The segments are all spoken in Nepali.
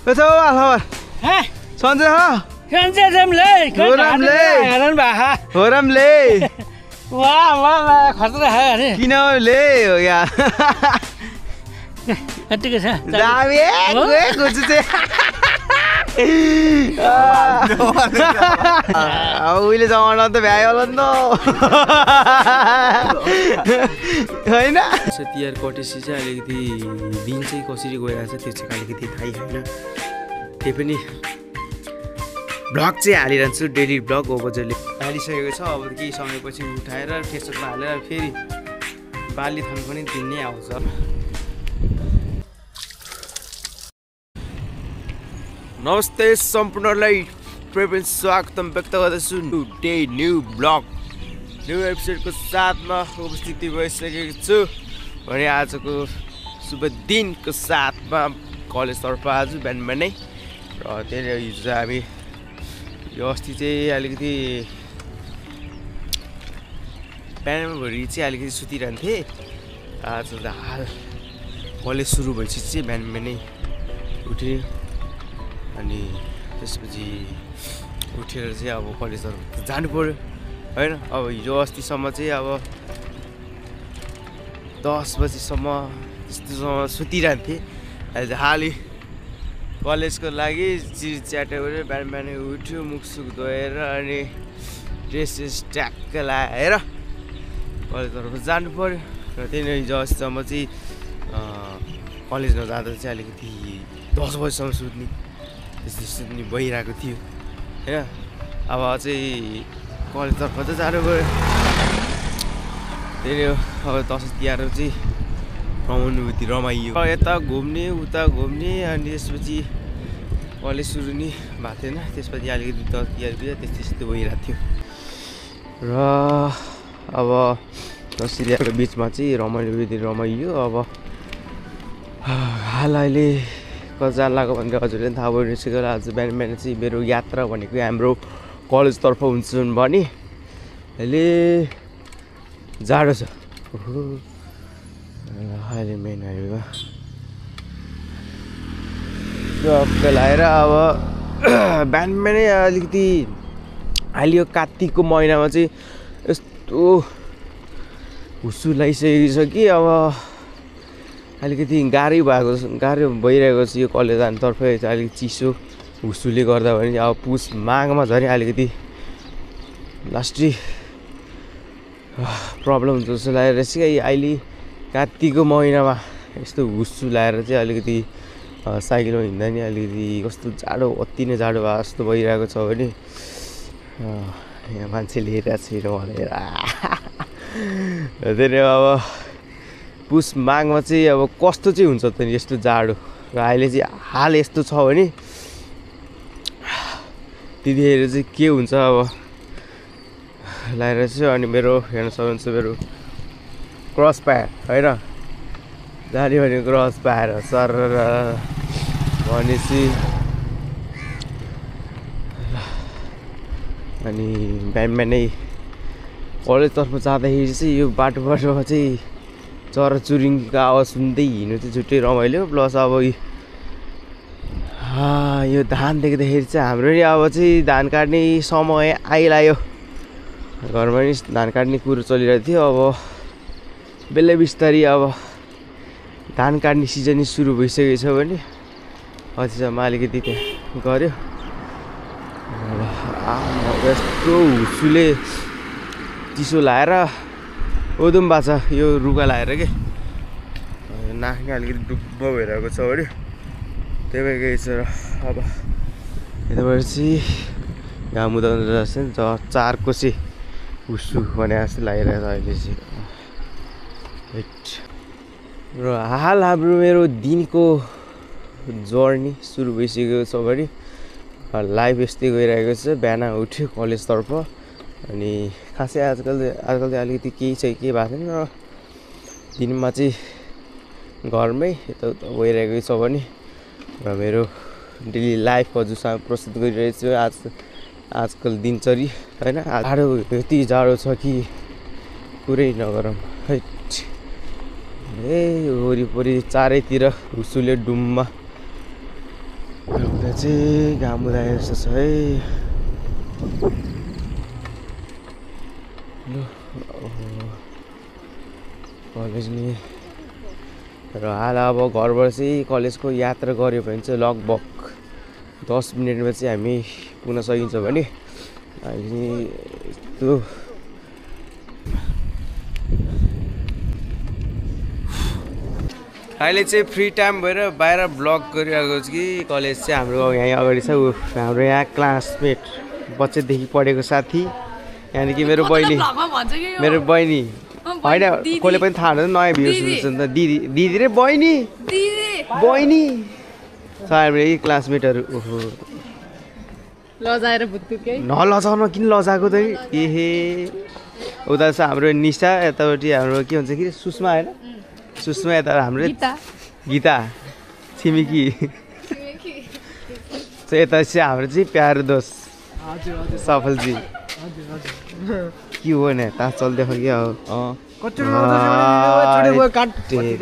Ito alhamar. Hah? Sanjay ha? Sanjay jamle. Horamle. Haran baha. Horamle. वाह वाह वाह खतरा है अरे किन ले हो यार कतिको छ दामी गए गुजु चाहिँ उहिले जमाना त भ्यायो होला नि त हैन तिहार कटेपछि चाहिँ अलिकति दिन चाहिँ कसरी गइरहेछ त्यो चाहिँ अलिकति थाहै छैन त्यही पनि भ्लग चाहिँ हालिरहन्छु डेली भ्लग हो बजरले हालिसकेको छ अब केही समयपछि उठाएर फेसबुकमा हालेर फेरि बाली थाल्नु पनि दिन नै आउँछ नमस्ते सम्पूर्णलाई प्रेम स्वागतम व्यक्त गर्दछु डे न्यू ब्लग न्यू एपिसोडको साथमा उपस्थिति भइसकेको छु भने आजको शुभ दिनको साथमा कलेजतर्फ आज बिहान बिहानै र त्यही हिजो चाहिँ हामी यो अस्ति चाहिँ अलिकति बिहानभरि चाहिँ अलिकति सुतिरहन्थेँ आज त हाल कलेज सुरु भएपछि चाहिँ बिहान बिहानै उठेँ अनि त्यसपछि उठेर चाहिँ अब कलेजहरू जानु पर्यो होइन अब हिजो अस्तिसम्म चाहिँ अब 10 बजीसम्म त्यस्तोसम्म सुतिरहन्थेँ अहिले हालै कलेजको लागि चिरच्याट गरेर बिहान बिहानै उठ्यो मुखसुख धोएर अनि ड्रेसेस ट्याक्क लगाएर कलेजतर्फ जानु पर्यो र त्यही नै हिजो अस्तिसम्म चाहिँ कलेज नजाँदा चाहिँ अलिकति 10 बजीसम्म सुत्ने त्यस्तो सुत्ने भइरहेको थियो होइन अब चाहिँ कलेजतर्फ चाहिँ जानु पऱ्यो त्यही हो अब दसैँ तिहार चाहिँ अनुभूति रमाइयो यता घुम्ने उता घुम्ने अनि त्यसपछि कलेज सुरु नि भएको थिएन त्यसपछि अलिकति दसैँ तिहार त्यस्तो भइरहेको थियो र अब दसैँ तिहारको बिचमा चाहिँ रमाइयो अब हाल अहिले कता लाग्यो भनेर हजुरले पनि थाहा भइसक्यो आज बिहान बिहान चाहिँ मेरो यात्रा भनेको हाम्रो कलेजतर्फ हुन्छन् भने अहिले जाडो छ अहिले मेन हाइवेमा टक्क लगाएर अब बिहान बिहानै अलिकति अहिले यो कात्तिकको महिनामा चाहिँ यस्तो हुस्सु लगाइसकेको छ कि अब अलिकति गाह्रो भइरहेको छ यो कलेज जानुतर्फ अलिकति चिसो हुस्सुले गर्दा भने अब पुस माघमा झन् अलिकति लास्टै प्रब्लम हुन्छ जस्तो लागेर चाहिँ अहिले कात्तिकको महिनामा यस्तो हुस्सु लगाएर चाहिँ अलिकति साइकलमा हिँड्दा नि अलिकति कस्तो जाडो अति नै जाडो भए जस्तो भइरहेको छ भने यहाँ मान्छेले हेरिरहेको छैन भनेर त्यही अब पुस माघमा चाहिँ अब कस्तो चाहिँ हुन्छ त नि यस्तो जाडो र अहिले चाहिँ हाल यस्तो छ भने त्यतिखेर चाहिँ के हुन्छ अब लगाएर चाहिँ अनि मेरो हेर्न सक्नुहुन्छ मेरो क्रस पाएर होइन जाने भने क्रस पाएर सर भनेपछि अनि बिहान बिहानै कलेजतर्फ जाँदाखेरि चाहिँ यो बाटोमा चाहिँ चराचुरुङ्गीको आवाज सुन्दै हिँड्नु चाहिँ छुट्टै रमाइलो प्लस अब यो धान देख्दाखेरि चाहिँ हाम्रो नि अब चाहिँ धान काट्ने समय आइलाग्यो घरमा नि धान काट्ने कुरो चलिरहेको थियो अब बेलै बिस्तारी अब धान काट्ने सिजन सुरु भइसकेको छ भने अझैसम्म अलिकति त्यहाँ गऱ्यो यस्तो हुस्सुले चिसो लाएर ओदुम बाछा यो रुगा लाएर के नाक्ने अलिकति डुब्ब भइरहेको छ अरे त्यही भएर छ र अब यताबाट चाहिँ घाम उदाउँदो रहेछ नि 4 कोसे हुस्सु भने जस्तो लागिरहेको छ अहिले चाहिँ र हाल हाम्रो मेरो दिनको जर्नी सुरु भइसकेको छ भने लाइफ यस्तै गइरहेको छ बिहान उठ्यो कलेजतर्फ अनि खासै आजकल चाहिँ अलिकति केही चाहिँ के भएको छैन र दिनमा चाहिँ घरमै यताउता गइरहेको छ भने र मेरो डेली लाइफ हजुरसँग प्रस्तुत गरिरहेको छु आजकल दिनचरी होइन जाडो यति जाडो छ कि कुरै नगरौँ है वरिपरि चारैतिर हुस्सुले डुममा चाहिँ घाम उदाएको जस्तो छ है कलेज नि र हाल अब घरबाट चाहिँ कलेजको यात्रा गऱ्यो भने चाहिँ लगभग 10 मिनटमा चाहिँ हामी पुग्न सकिन्छ भने हामी यस्तो अहिले चाहिँ फ्री टाइम भएर बाहिर ब्लग गरिरहेको छु कि कलेज चाहिँ हाम्रो यहीँ अगाडि छ हाम्रो यहाँ क्लासमेट बच्चादेखि पढेको साथी यहाँदेखि मेरो बहिनी होइन कसले पनि थाहा हुँदैन नयाँ भ्युज हुन्छ नि त दिदी र बहिनी छ हाम्रो यही क्लासमेटहरू ओहो नलजाउन किन लजाएको त एहे उता छ हाम्रो निशा यतापट्टि हाम्रो के भन्छ कि सुषमा होइन सुषमा यता हाम्रो गीता छिमेकी यता चाहिँ हाम्रो चाहिँ प्यारो दोस्त सफलजी के हो नि तास चल्दै हो क्या त्यही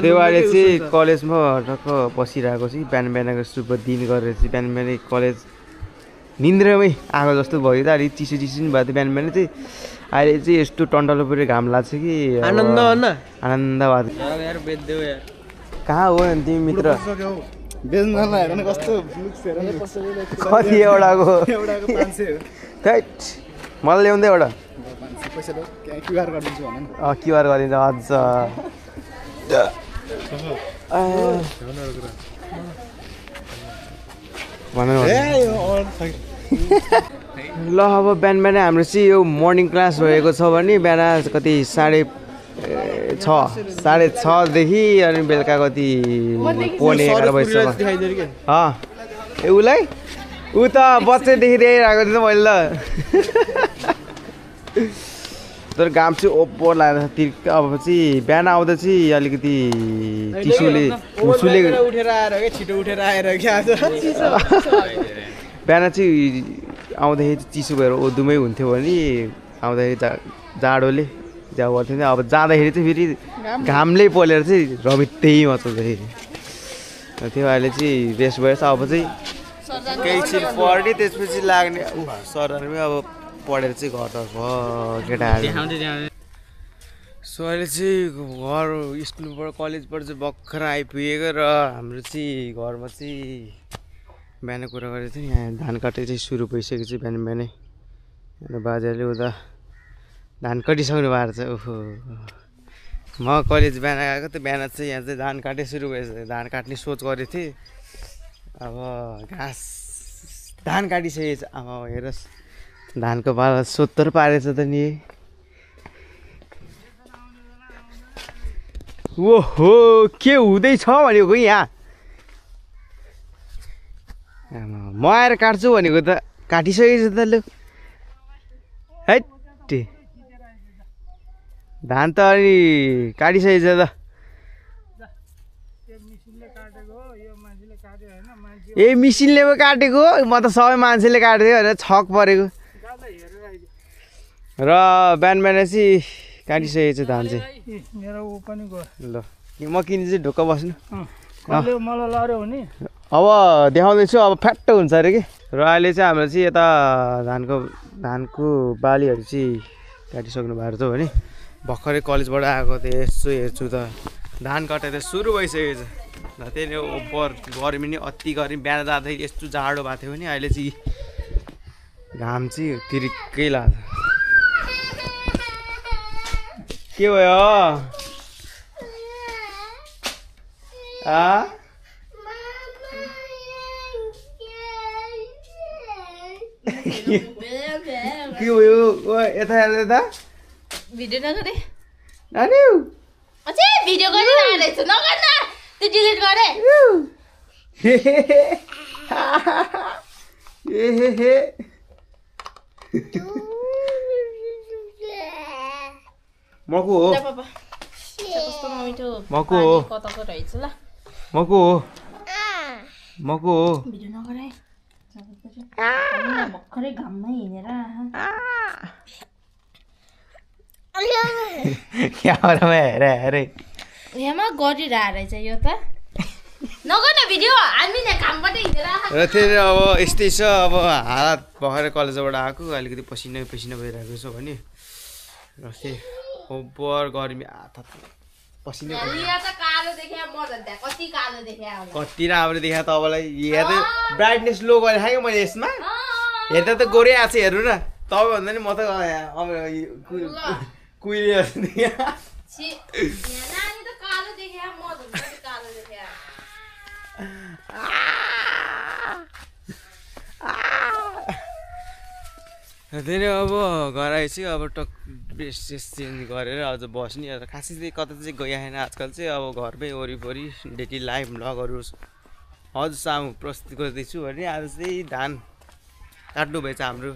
भएर चाहिँ कलेजमा टक्क बसिरहेको छु बिहान बिहानको शुभ दिन गरेर चाहिँ बिहान बिहानै कलेज निन्द्रामै आएको जस्तो भयो त अलिक चिसो चिसो पनि भयो त बिहान बिहान चाहिँ अहिले चाहिँ यस्तो टन्टलो पऱ्यो घाम लाग्छ कि आनन्द भयो कहाँ हो नि तिमी मित्र कति एउटाको मलाई ल्याउँदै एउटा क्युआर गरिदिन्छ अझ ल अब बिहान बिहान हाम्रो चाहिँ यो मर्निङ क्लास भएको छ भने बिहान कति 6:30देखि अनि बेलुका कति 11 बजीसम्म ए उसलाई ऊ त बच्चैदेखि देखिरहेको थिएँ मैले त तर घाम चाहिँ ओपर लाग्दैन तिर्क अब चाहिँ बिहान आउँदा चाहिँ अलिकति चिसोले बिहान चाहिँ आउँदाखेरि चिसो भएर ओदुमै हुन्थ्यो भने आउँदाखेरि जाडोले जाउ गर्थ्यो नि अब जाँदाखेरि चाहिँ फेरि घामले पोलेर चाहिँ रमित्तै मचाउँदाखेरि त्यो अहिले चाहिँ रेस्ट भएछ अब चाहिँ केही छिन पढ्ने त्यसपछि लाग्ने सरहरूले अब पढेर चाहिँ घरतर्फ केटाहरू सो अहिले चाहिँ घर स्कुलबाट कलेजबाट चाहिँ भर्खर आइपुगेको र हाम्रो चाहिँ घरमा चाहिँ बिहान कुरा गरेको थियो यहाँ धान काट्ने चाहिँ सुरु भइसकेको छ बिहान बिहानै र बाजेले उता धान काटिसक्नु भएको छ ओहो म कलेज बिहान गएको त बिहान चाहिँ यहाँ चाहिँ धान काट्ने सुरु भएछ धान काट्ने सोच गरेको थिएँ अब घाँस धान काटिसकेको छ अब हेरोस् धानको पाला सोत्तर पारेछ त नि ओहो के हुँदैछ भनेको यहाँ म आएर काट्छु भनेको त काटिसकेको छ त लु है धान त अनि काटिसकेको छ त ए मिसिनले पो काटेको म त सबै मान्छेले काटेको भनेर छक परेको र बिहान बिहान चाहिँ काटिसकेको छ धान चाहिँ ल म किने चाहिँ ढुक्क बस्नु अब देखाउँदैछु अब फ्याट्ट हुन्छ अरे कि र अहिले चाहिँ हाम्रो चाहिँ यता धानको बालीहरू चाहिँ काटिसक्नु भएको छ भने भर्खरै कलेजबाट आएको थिएँ यसो हेर्छु त धान काटेर सुरु भइसकेको छ र त्यही नै ओभर गर्मी नि अति गर्मी बिहान जाँदाखेरि यस्तो जाडो भएको थियो भने अहिले चाहिँ घाम चाहिँ तिरिक्कै लाग्छ के भयो के भयो यता हेर्दा यता भिडियो नगरे नानी अझै भिडियो गरिरहेको छु नगर न त्यो डिलिट गरे मको हो कस्तो नमिठो मको हो कताको रहेछ ल मको हो मको हो भिडियो नगरे भर्खरै घाममै हिँडेर क्यामेरामा हेरे हेरे यहाँ गरिरहेको रहेछ यो त नगर्न भिडियो हामी न कामबाट हिँडेर र फेरि अब यस्तै छ अब हालत भर्खरै कलेजबाट आएको अलिकति पसिना भइरहेको छ भने र चाहिँ ओभर गर्मी पसिना यहाँ त कालो देख्या म झन् कति कालो देख्या होला कति राम्रो देखा तपाईँलाई यहाँ त ब्राइटनेस लो गरेर खाएँ मैले यसमा हेर्दा त गोरै आएको छ हेर्नु न तपाईँ भन्दा नि म त कुहिरे जस्तो देखा नानी त कालो देख्या म झन् कति कालो देख्या धेरै अब घर आएपछि अब टक ड्रेस चेन्ज गरेर अझ बस्ने खासै चाहिँ कता चाहिँ गइआएन आजकल चाहिँ अब घरमै वरिपरि डेली लाइभ भ्लगहरू हजुर सामु प्रस्तुत गर्दैछु भने आज चाहिँ धान काट्नु भएछ हाम्रो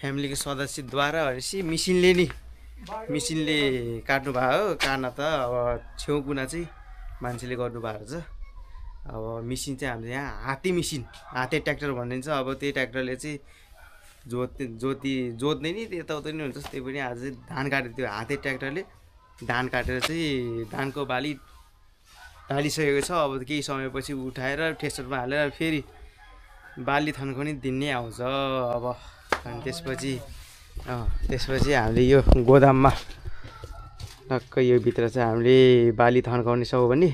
फ्यामिलीको सदस्यद्वारा भनेपछि मिसिनले काट्नु भयो काट्न त अब छेउ कुना चाहिँ मान्छेले गर्नु भएको छ अब मिसिन चाहिँ हाम्रो यहाँ हाते ट्र्याक्टर भनिन्छ अब त्यही ट्र्याक्टरले चाहिँ जोत्ने नि यताउता नि हुन्छ त्यही पनि आज चाहिँ धान काटेर त्यो हाते ट्र्याक्टरले धान काटेर चाहिँ धानको बाली ढालिसकेको छ अब केही समयपछि उठाएर ट्रेक्टरमा हालेर फेरि बाली थन्काउने दिन नै आउँछ अब अनि त्यसपछि हामीले यो गोदाममा टक्कै यो भित्र चाहिँ हामीले बाली थन्काउनेछौँ भने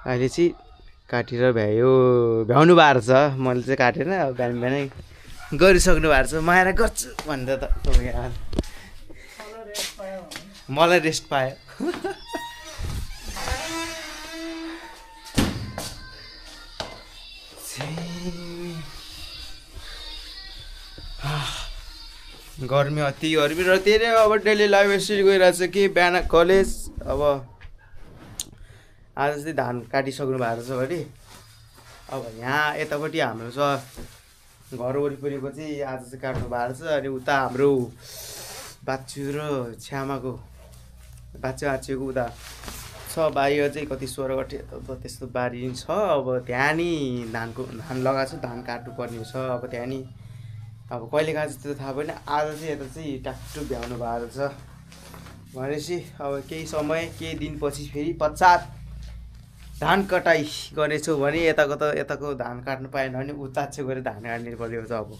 अहिले चाहिँ काटेर भ्याउनु भएको छ मैले चाहिँ काटेर अब बिहानै गरिसक्नु भएको छ माया गर्छु भन्दा त मलाई रेस्ट पायो गर्मी अति गर्मी र त्यही नै अब डेली लाइफ यसरी गइरहेको छ कि बिहान कलेज अब आज चाहिँ धान काटिसक्नु भएको छ भने अब यहाँ यतापट्टि हाम्रो छ घर वरिपरिको चाहिँ आज चाहिँ काट्नु भएको छ अनि उता हाम्रो बाच्चु र छ्यामाको बाच्चुको उता छ बारी चाहिँ कति 16 गते त्यस्तो बारी छ अब त्यहाँ नि धान लगाएको छ धान काट्नु पर्ने छ अब त्यहाँ नि अब कहिले काट्छ त्यो थाहा भएन आज चाहिँ यता चाहिँ ट्याक्टु भ्याउनु भएको छ भनेपछि अब केही समय केही दिनपछि फेरि पश्चात धान कटाइ गर्नेछौँ भने यताको धान काट्नु पाएन भने उता चाहिँ गएर धान काट्ने पऱ्यो छ अब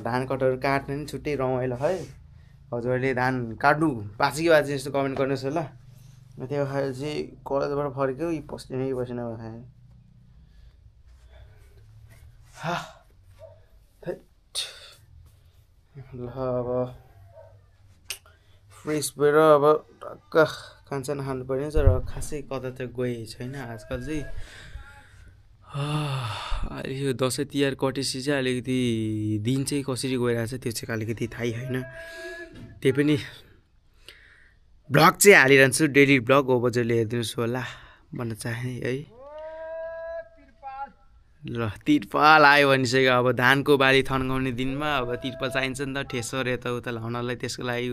धान कटाउहरू काट्ने पनि छुट्टै रमाइलो है हजुरहरूले धान काट्नु बाँची जस्तो कमेन्ट गर्नुहोस् ल त्यो खाएर चाहिँ कलेजबाट फर्क्यो पसिना खाएँ ल अब फ्रेस भएर अब टक्क खानसाना खानु पर्ने छ र खासै कता त गए छैन आजकल चाहिँ अहिले यो दसैँ तिहार कटेपछि चाहिँ अलिकति दिन चाहिँ कसरी गइरहेको छ त्यो चाहिँ अलिकति थाहै छैन त्यही पनि भ्लग चाहिँ हालिरहन्छु डेली भ्लग हो बजारले हेरिदिनुहोस् होला भन्न चाहे है ल तिरपाल आयो भनिसक्यो अब धानको बाली थन्काउने दिनमा अब तिरपाल चाहिन्छ नि त ठेसर यताउता लाउनलाई त्यसको लागि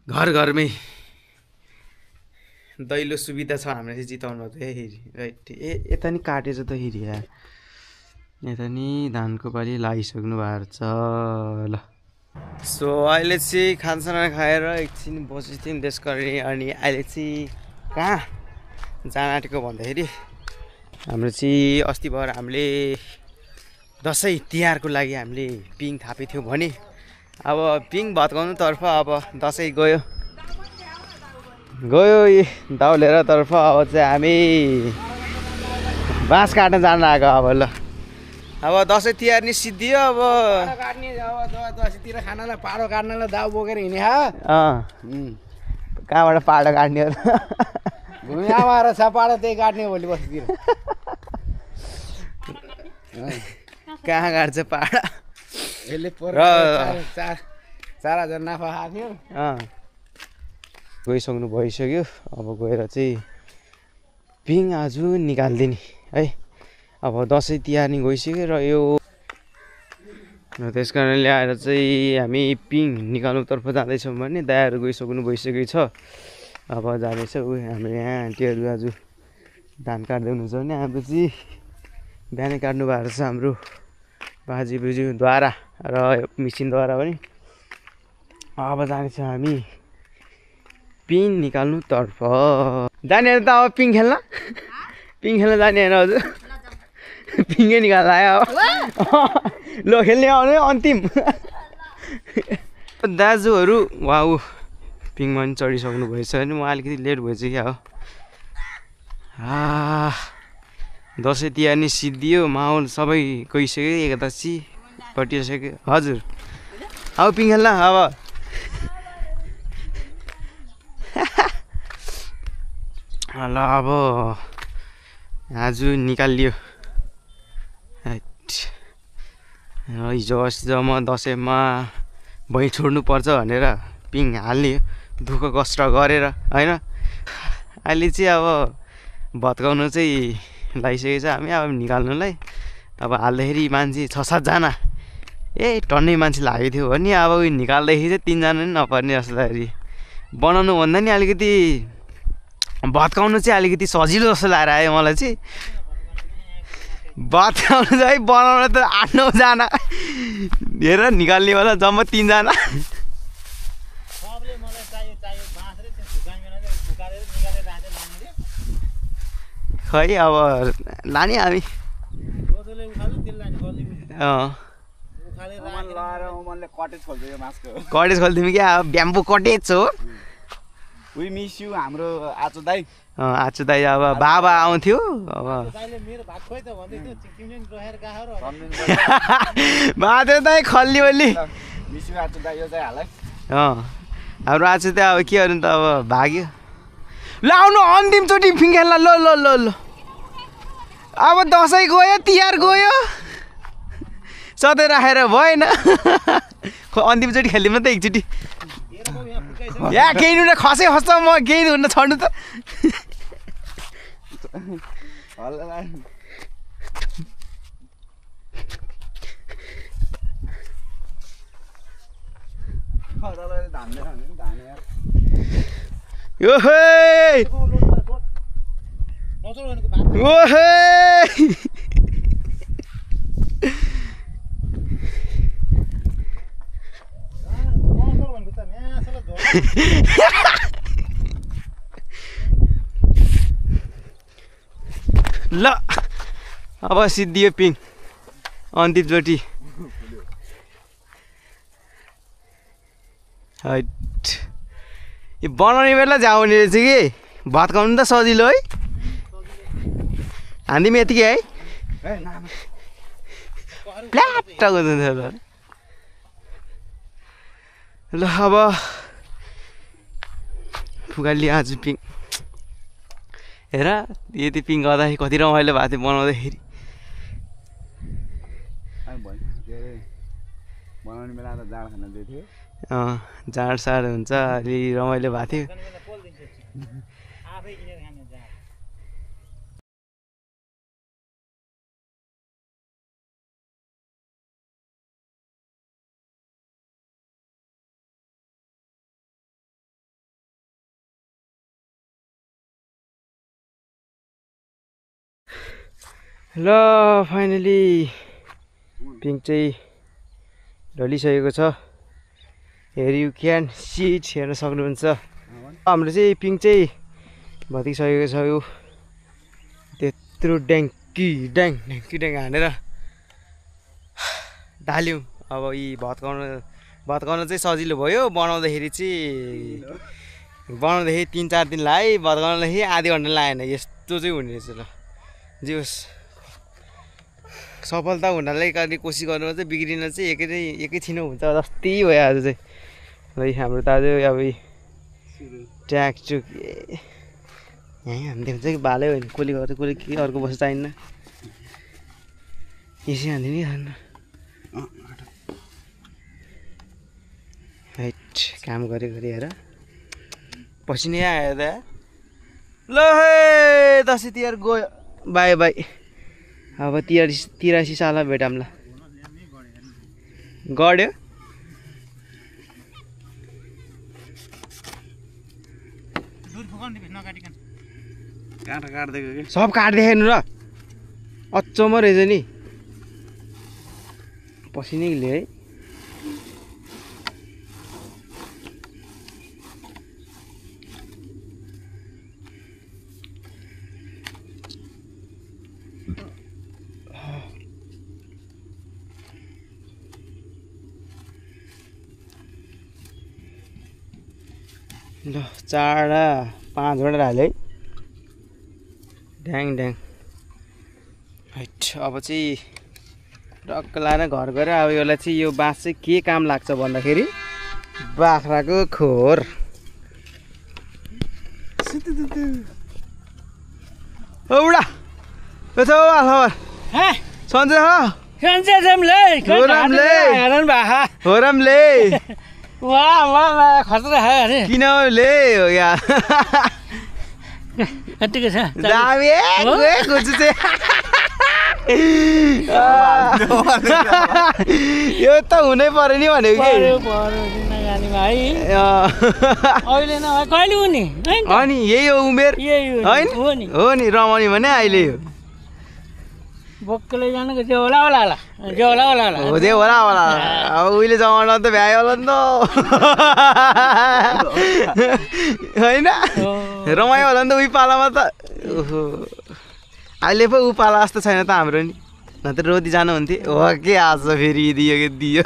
घरमै दैलो सुविधा छ हाम्रो चाहिँ जिताउनु भएको हेरी राइट यता नि काटेछ त हेरी यार यता नि धानको बाली लगाइसक्नु भएको छ ल सो अहिले चाहिँ खानसाना खाएर एकछिन बसेको थियौँ त्यस गरी अनि अहिले चाहिँ कहाँ जान आँटेको भन्दाखेरि हाम्रो चाहिँ अस्ति भएर हामीले दसैँ तिहारको लागि हामीले पिङ थापेको थियौँ भने अब पिङ भत्काउनुतर्फ अब दसैँ गयो दाउलेर तर्फ अब चाहिँ हामी बाँस काट्न जान आएको अब ल अब दसैँ तिहार नि सिद्धियो अब काट्ने अब दसैँतिर खानालाई पाडो काट्नलाई दाउ बोकेर हिँडे कहाँबाट पाडो काट्ने हो घुमियामा आएर छ पाडो त्यही काट्ने भोलि बस्तीतिर कहाँ काट्छ पाडा यसले 4,000 नाफा खाएको थियो गइसक्नु भइसक्यो अब गएर चाहिँ पिङ आज निकालिदिने है अब दसैँ तिहार नि गइसक्यो र यो त्यस कारणले आएर चाहिँ हामी पिङ निकाल्नुतर्फ जाँदैछौँ भने दायाहरू भइसकेको छ अब जाँदैछ हाम्रो यहाँ आन्टीहरू आज धान काट्दै हुनुहुन्छ भने हाम्रो चाहिँ बिहानै काट्नु भएको छ हाम्रो बाजे बोजूद्वारा र मिसिनद्वारा पनि अब जानेछौँ हामी पिङ निकाल्नुतर्फ जाने त अब पिङ खेल्न पिङ खेल्न जाने होइन हजुर पिङै निकाल्दा आयो ल खेल्ने आउने अन्तिम दाजुहरू वाउ पिङमा पनि चढिसक्नु भएछ भने म अलिकति लेट भएछ क्या हो दसैँ तिहार नि सिद्धियो माहौल सबै गइसक्यो एकादशी पटिसक्यो हजुर अब पिङ खेल्न अब ल अब आज निकालियो हिजो अस्ति जब म दसैँमा भैँ छोड्नु पर्छ भनेर पिङ हाल्ने दुःख कष्ट गरेर होइन अहिले चाहिँ अब भत्काउनु चाहिँ लागिसकेको छ हामी अब निकाल्नुलाई अब हाल्दाखेरि मान्छे 6-7 जना टन्नै मान्छे लागेको थियो भने अब निकाल्दाखेरि चाहिँ 3 जना नि नपर्ने जस्तो लाग्यो बनाउनु भन्दा नि अलिकति भत्काउनु चाहिँ अलिकति सजिलो जस्तो लागेर आयो मलाई चाहिँ भत्काउनु चाहिँ बनाउन त 8-9 जना हेर निकाल्ने वाला जम्मा 3 जना खै अब लाने हामी कटेज खोलिदिउँ क्या ब्याम्बो कटेज हो वी मिस यु हाम्रो आचो दाइ अब बाबा आउँथ्यो अब बाँध्यो दाइ खल्ली ओल्ली मिस यु आचो दाइ यो चाहिँ हालै हाम्रो आचो त अब के गर्नु त अब भाग्यो ल आउनु अन्तिमचोटि पिङ खेल्न ल ल ल ल अब दसैँ गयो तिहार गयो सधैँ राखेर भएन अन्तिमचोटि खेलिदिउँ न त एकचोटि या केही हुन खसै खस्छ म केही हुन छड्नु त ल अब सिद्धियो पिङ अन्तिमचोटि यो बनाउने बेला जाउने रहेछ कि भत्काउनु त सजिलो है हान्दिम यतिकै है प्ल्याटको ल अब फुगाली आज पिङ हेर यति पिङ गर्दाखेरि कति रमाइलो भएको थियो बनाउँदाखेरि बनाउने बेला त जाँड खान दिएको थियो जाँड साड हुन्छ अलि रमाइलो भएको थियो ल फाइनली पिङ चाहिँ ढलिसकेको छ हेर यु क्यान सिट हेर्न सक्नुहुन्छ हाम्रो चाहिँ पिङ चाहिँ भत्किसकेको छ यो त्यत्रो ड्याङ्की ड्याङ हानेर ढाल्यौँ अब यी भत्काउन चाहिँ सजिलो भयो बनाउँदाखेरि 3-4 दिन लाग्यो भत्काउनदेखि आधी घन्टा लागेन यस्तो चाहिँ हुने रहेछ ल जे होस् सफलता हुनलाई गर्ने कोसिस गर्नुमा चाहिँ बिग्रिन चाहिँ एकैछिन हुन्छ जस्तै भयो आज चाहिँ ल हाम्रो त आज अब ट्याकचुक यहीँ हानिदिन्छ कि भालै होइन कसले गर्छ कसले के अर्को बस्नु चाहिन्न यसै हानिदिने खान्न हाइट काम गरे हेर पसिनै आयो त ल हे दसैँ तिहार गयो बाई बाई अब 83 साल भेटौँला गड्यो सब काटिदिएको हेर्नु र अचम्म रहेछ नि पसिनै ले है ल 4 र 5 वटा हाले है ड्याङ ड्याङ हैट अब चाहिँ टक्क लाएर घर गएर अब यसलाई चाहिँ यो बाँस चाहिँ के काम लाग्छ भन्दाखेरि बाख्राको खोर औडा यसो खबर सन्चै हो होरमले किन ले हो यार कतिको छ दामी गुच्छु चाहिँ यो त हुनै पर्यो नि भनेको कि अनि यही हो उमेर होइन हो नि रमाउने भने अहिले हो बोक्कले जानुको त्यो होला होला हो त्यो होला अब उहिले जमाना त भ्यायो होला नि त होइन रमायो होला नि त उही पालामा त ओहो अहिले पो ऊ पाला जस्तो छैन त हाम्रो नि नत्र रोटी जानु हुन्थ्यो हो के आज फेरि दियो कि दियो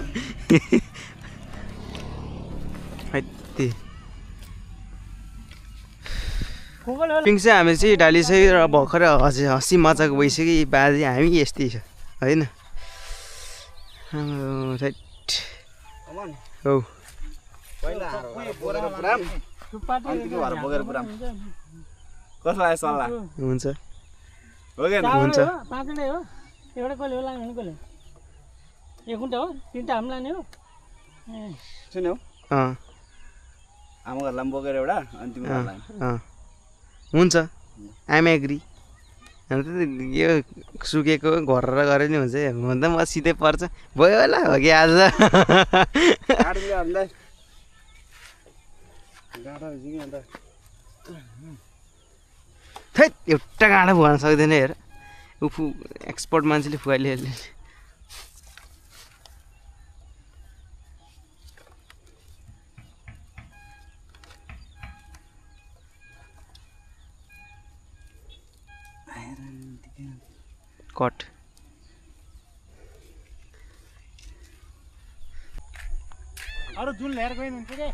पिङ चाहिँ हामी चाहिँ ढालिसक्यो र भर्खर हँसी मजाक भइसक्यो बाजे हामी यस्तै छ होइन हौ हुन्छ हुन्छ हुन्छ आइएम एग्री अन्त यो सुकेको घर र गरे नि हुन्छ भन्दा म सिधै पर्छ भयो होला हो कि आज थैट एउटा गाँडा भुवान सक्दैन हेर उफु एक्सपर्ट मान्छेले फुवालिहाल्ने कट अरू जुन लिएर गयो हुन्छ के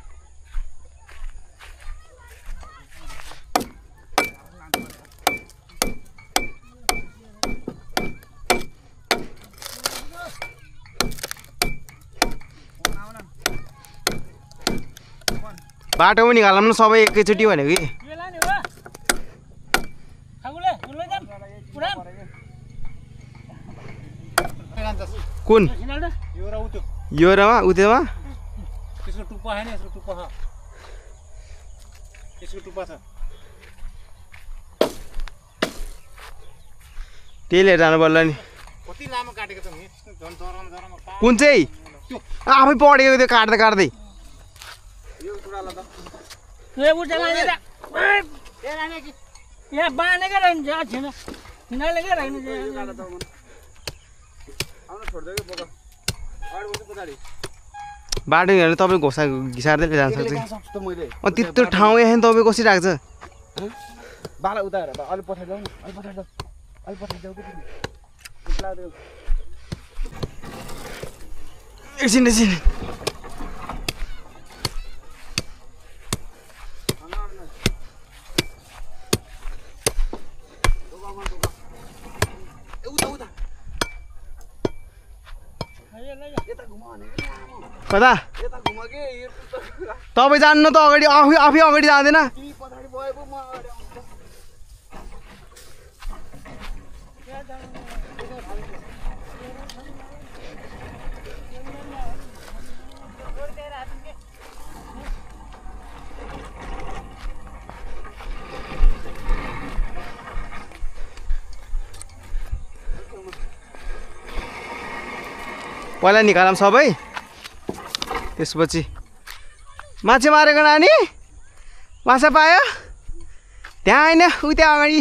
बाटो पनि निकालौँ न सबै एकैचोटि भनेको कि कुन यो रमा उतेमा त्यसको टुप्पा हैन यसको टुप्पा छ यसको टुप्पा छ त्यही लिएर जानु पर्ला नि कति लामो काटेको छ नि झन् जरामा कुन चाहिँ आफै पढेको त्यो काट्दै काट्दै यो टुराला त ए उठे लाने त ए लाने कि यहाँ बानेको रहन्छ छैन किनाले के रहनु आउन छोड्दै के बोका अडे उठे पछाडी बाटो हिँड्नु तपाईँ घोसा घिसार्दै जान सक्छ त्यत्रो ठाउँ यहाँ तपाईँ कसरी राख्छ बाला उताएर अलि पछाडि जाऊ न अलि पछाडि जाऊ कि एकछिन कता तपाईँ जान्नु त अगाडि आफै अगाडि जाँदैन पहिला निकालौँ सबै त्यसपछि माछा मारेको नानी माछा पायो त्यहाँ होइन उ त्यहाँ अगाडि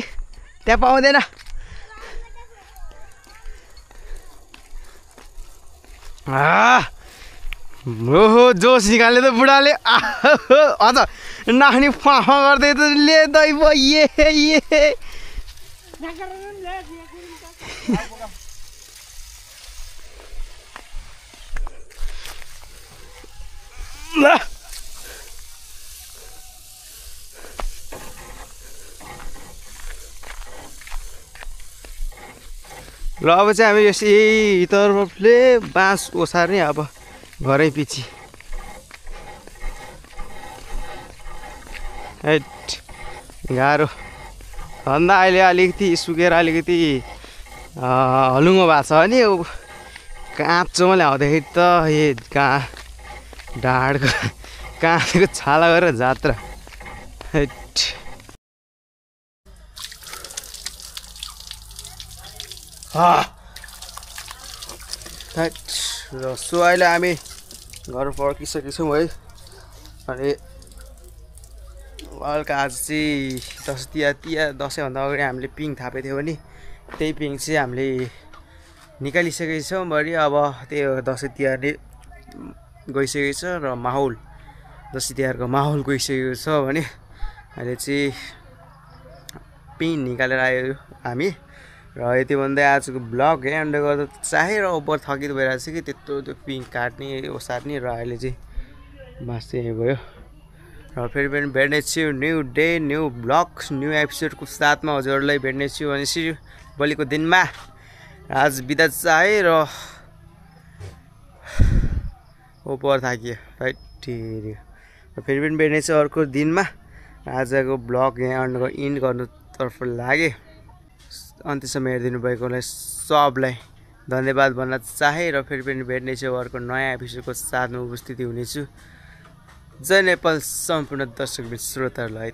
त्यहाँ पाउँदैन ओहो जोस निकाल्ने त बुढाले अझ नानी फाफा गर्दै त ले दै ये ल ल अब चाहिँ हामी यही तर्फले बाँस ओसार्ने अब घरै पछि गाह्रो भन्दा अहिले अलिकति सुकेर अलिकति हलुङ्गो भएको छ भने काँचोमा ल्याउँदाखेरि त ढाडको काँचको छाला गरेर जात्रा र सो अहिले हामी घर फर्किसकेछौँ है अनि हल्का आज चाहिँ दसैँभन्दा अगाडि हामीले पिङ थापेको थियौँ भने त्यही पिङ चाहिँ हामीले निकालिसकेको छौँ भरि अब त्यो दसैँ तिहार गइसकेको छ र माहौल दसैँ तिहारको माहौल गइसकेको छ भने अहिले चाहिँ पिङ निकालेर आयो हामी र यति भन्दै आजको ब्लग एन्ड गर्दा चाहे र ओभर थकित भइरहेको छ कि त्यत्रो त्यो पिङ काट्ने ओसार्ने र अहिले चाहिँ बाँस चाहिँ भयो र फेरि पनि भेट्नेछु new day new blog new एपिसोडको साथमा हजुरहरूलाई भेट्नेछु भनेपछि भोलिको दिनमा आज बिदा चाहे र ओपर थाकियो है फेरि पनि भेट्नेछु अर्को दिनमा आजको ब्लग यहाँ इन्ड गर्नुतर्फ लागे अन्त्यसम्म हेरिदिनु भएकोलाई सबलाई धन्यवाद भन्न चाहे र फेरि पनि भेट्नेछु अर्को नयाँ एपिसोडको साथमा उपस्थिति हुनेछु जय नेपाल सम्पूर्ण दर्शक श्रोताहरूलाई